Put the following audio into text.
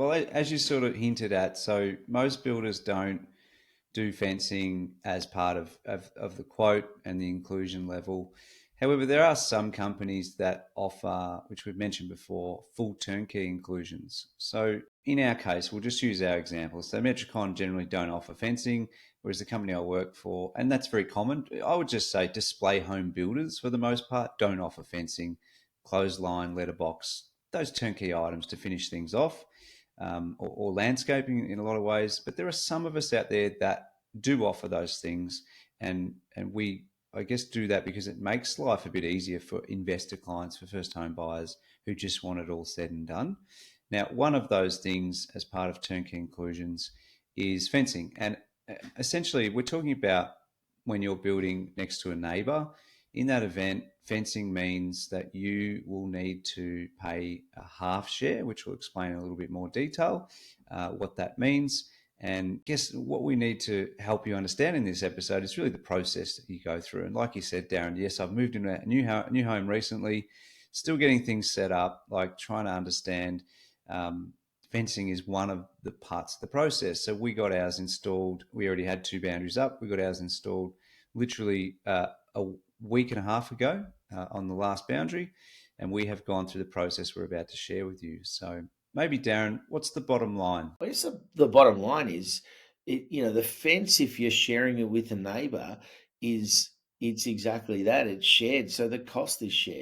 Well, as you sort of hinted at, so most builders don't do fencing as part of the quote and the inclusion level. However, there are some companies that offer, which we've mentioned before, full turnkey inclusions. So in our case, we'll just use our example. So Metricon generally don't offer fencing, whereas the company I work for, and that's very common, I would just say display home builders for the most part don't offer fencing, clothesline, letterbox, those turnkey items to finish things off. Or landscaping in a lot of ways, but there are some of us out there that do offer those things, and we, I guess, do that because it makes life a bit easier for investor clients, for first home buyers who just want it all said and done. Now, one of those things as part of turnkey inclusions is fencing, and essentially we're talking about when you're building next to a neighbour. In that event, fencing means that you will need to pay a half share, which will explain in a little bit more detail what that means. And guess what we need to help you understand in this episode is really the process that you go through. And like you said, Darren, yes, I've moved into a new home recently, still getting things set up, like trying to understand. Fencing is one of the parts of the process. So we got ours installed. We already had two boundaries up. We got ours installed literally a week and a half ago on the last boundary, and we have gone through the process we're about to share with you. So maybe Darren, what's the bottom line? I guess the bottom line is, the fence, if you're sharing it with a neighbour, is it's exactly that. It's shared, so the cost is shared.